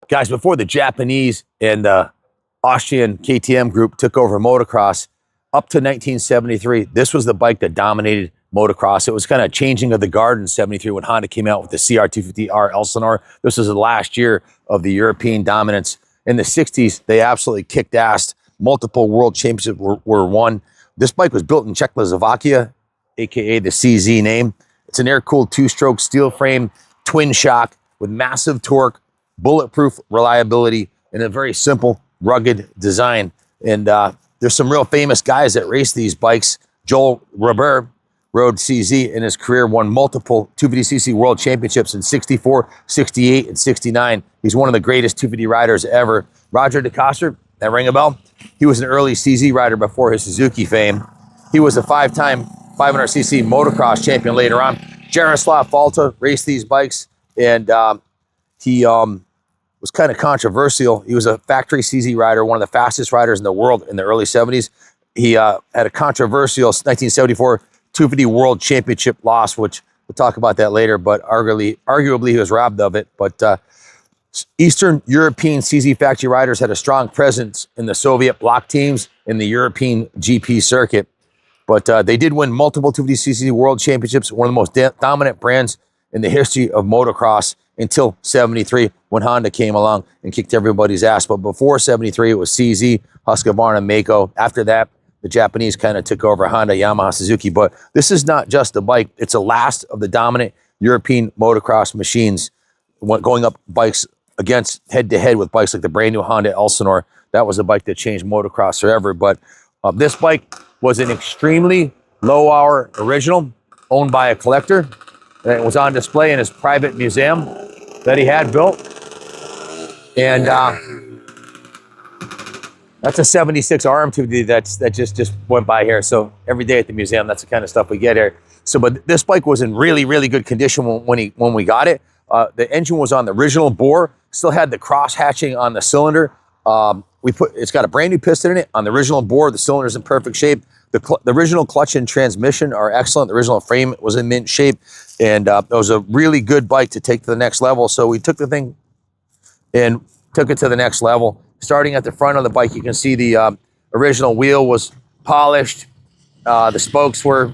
Guys, before the Japanese and the Austrian KTM group took over motocross, up to 1973, this was the bike that dominated motocross. It was kind of changing of the guard in 73 when Honda came out with the CR250R Elsinore. This was the last year of the European dominance. In the 60s, they absolutely kicked ass. Multiple world championships were won. This bike was built in Czechoslovakia, aka the CZ name. It's an air-cooled two-stroke steel frame, twin shock with massive torque, bulletproof reliability, and a very simple, rugged design. And there's some real famous guys that race these bikes. Joel Robert rode CZ in his career, won multiple 250cc world championships in 64, 68, and 69. He's one of the greatest 250 riders ever. Roger DeCoster, that ring a bell? He was an early CZ rider before his Suzuki fame. He was a 5-time 500cc motocross champion later on. Jaroslav Falta raced these bikes, and he was kind of controversial. He was a factory CZ rider, one of the fastest riders in the world in the early 70s. He had a controversial 1974 250 World Championship loss, which we'll talk about that later, but arguably he was robbed of it. But Eastern European CZ factory riders had a strong presence in the Soviet bloc teams in the European GP circuit. But they did win multiple 250cc World Championships, one of the most dominant brands in the history of motocross until 73 when Honda came along and kicked everybody's ass. But before 73, it was CZ, Husqvarna, and Maico. After that, the Japanese kind of took over Honda, Yamaha, Suzuki. But this is not just a bike. It's the last of the dominant European motocross machines going up bikes against head-to-head with bikes like the brand new Honda Elsinore. That was a bike that changed motocross forever. But this bike was an extremely low-hour original owned by a collector. And it was on display in his private museum that he had built. And that's a 76 RM250 that just went by here. So every day at the museum, that's the kind of stuff we get here. So, but this bike was in really, really good condition when we got it. The engine was on the original bore, still had the cross hatching on the cylinder. It's got a brand new piston in it on the original bore. The cylinder's in perfect shape. The original clutch and transmission are excellent. The original frame was in mint shape, and it was a really good bike to take to the next level. So we took the thing and took it to the next level. Starting at the front of the bike, you can see the original wheel was polished. The spokes were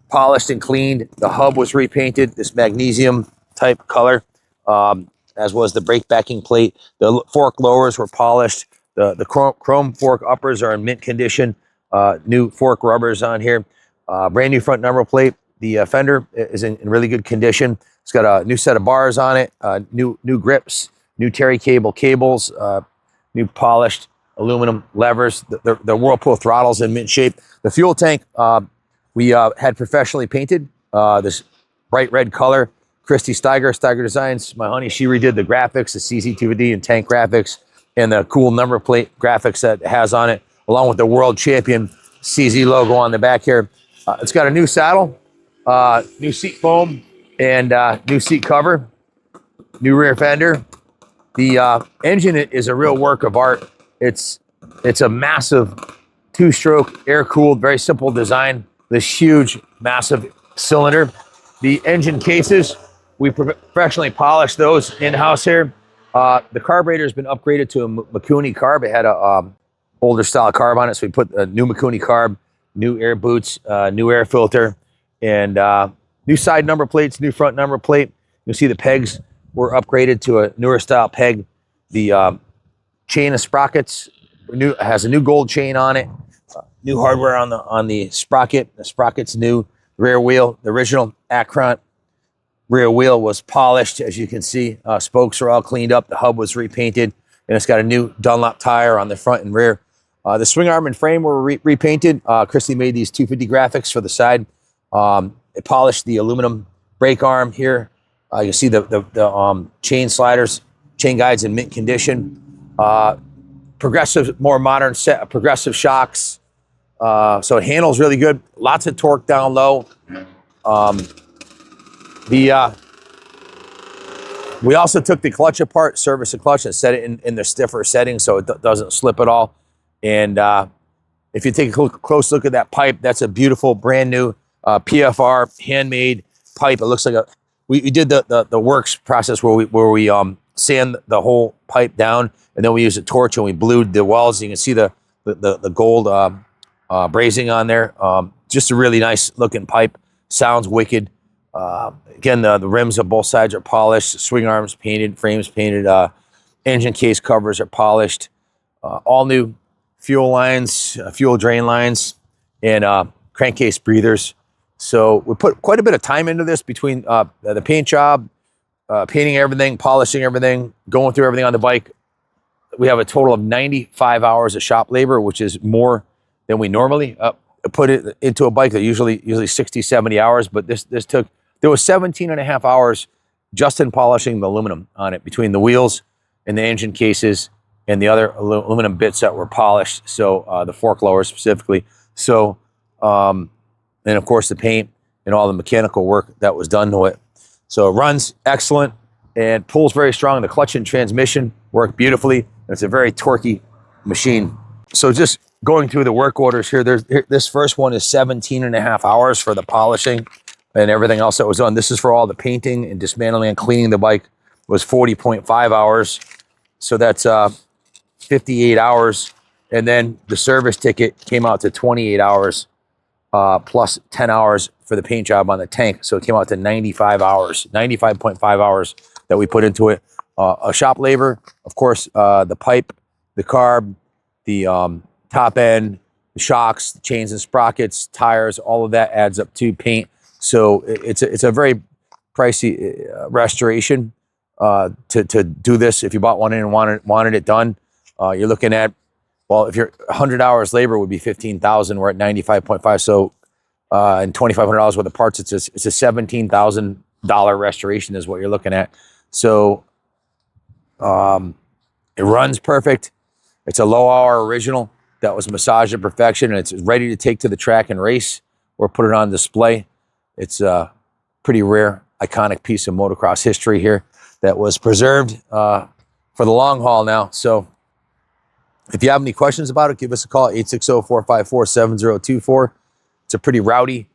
polished and cleaned. The hub was repainted, this magnesium type color, as was the brake backing plate. The fork lowers were polished. The chrome fork uppers are in mint condition. New fork rubbers on here. Brand new front number plate. The fender is in really good condition. It's got a new set of bars on it, new grips, new Terry cable cables, new polished aluminum levers. The Whirlpool throttle's in mint shape. The fuel tank we had professionally painted, this bright red color. Christy Steiger Designs, my honey, she redid the graphics, the CZ250 and tank graphics, and the cool number plate graphics that it has on it, along with the world champion CZ logo on the back here. It's got a new saddle, new seat foam, and new seat cover, new rear fender. The engine is a real work of art. It's a massive two-stroke, air-cooled, very simple design. This huge, massive cylinder. The engine cases, we professionally polished those in-house here. The carburetor has been upgraded to a Mikuni carb. It had a older style carb on it, so we put a new Mikuni carb, new air boots, new air filter, and new side number plates, new front number plate. You'll see the pegs were upgraded to a newer style peg. The chain of sprockets has a new gold chain on it. New hardware on the sprocket. The sprocket's new. Rear wheel, the original Acron rear wheel was polished, as you can see. Spokes are all cleaned up. The hub was repainted, and it's got a new Dunlop tire on the front and rear. The swing arm and frame were repainted. Christy made these 250 graphics for the side. It polished the aluminum brake arm here. You can see the chain sliders, chain guides in mint condition. Progressive, more modern set of progressive shocks. So it handles really good. Lots of torque down low. We also took the clutch apart, serviced the clutch, and set it in the stiffer setting so it doesn't slip at all. And if you take a close look at that pipe, that's a beautiful brand new PFR handmade pipe. It looks like we did the works process where we sand the whole pipe down, and then we used a torch and we blued the wells. You can see the gold brazing on there. Just a really nice looking pipe. Sounds wicked. Again, the rims of both sides are polished. Swing arms painted, frames painted. Engine case covers are polished. All new fuel lines, fuel drain lines, and crankcase breathers. So we put quite a bit of time into this between the paint job, painting everything, polishing everything, going through everything on the bike. We have a total of 95 hours of shop labor, which is more than we normally put it into a bike. That usually 60, 70 hours, but there was 17 and a half hours just in polishing the aluminum on it, between the wheels and the engine cases and the other aluminum bits that were polished. So the fork lowers specifically. So, and of course the paint and all the mechanical work that was done to it. So it runs excellent and pulls very strong. The clutch and transmission work beautifully. It's a very torquey machine. So just going through the work orders here, this first one is 17 and a half hours for the polishing and everything else that was done. This is for all the painting and dismantling and cleaning the bike, was 40.5 hours. So that's 58 hours. And then the service ticket came out to 28 hours plus 10 hours for the paint job on the tank. So it came out to 95 hours, 95.5 hours that we put into it. A shop labor, of course, the pipe, the carb, the top end, the shocks, the chains and sprockets, tires, all of that adds up to paint. So it's a very pricey restoration to do this. If you bought one in and wanted it done, you're looking at, well, if you're 100 hours labor would be 15,000. We're at 95.5. So and $2,500 worth of parts, it's a $17,000 restoration is what you're looking at. So it runs perfect. It's a low hour original that was massaged to perfection, and it's ready to take to the track and race or put it on display. It's a pretty rare, iconic piece of motocross history here that was preserved for the long haul now. So if you have any questions about it, give us a call, 860-454-7024. It's a pretty rowdy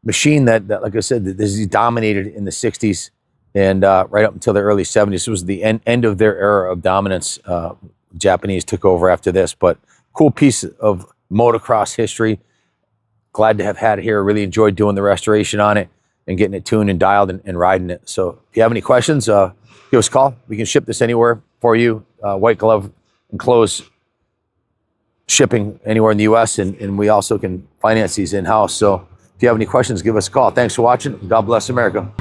machine that like I said, this is dominated in the 60s and right up until the early 70s. This was the end of their era of dominance. Japanese took over after this, but cool piece of motocross history. Glad to have had it here. Really enjoyed doing the restoration on it and getting it tuned and dialed and riding it. So if you have any questions, give us a call. We can ship this anywhere for you. White glove and clothes shipping anywhere in the U.S. And we also can finance these in-house. So if you have any questions, give us a call. Thanks for watching. God bless America.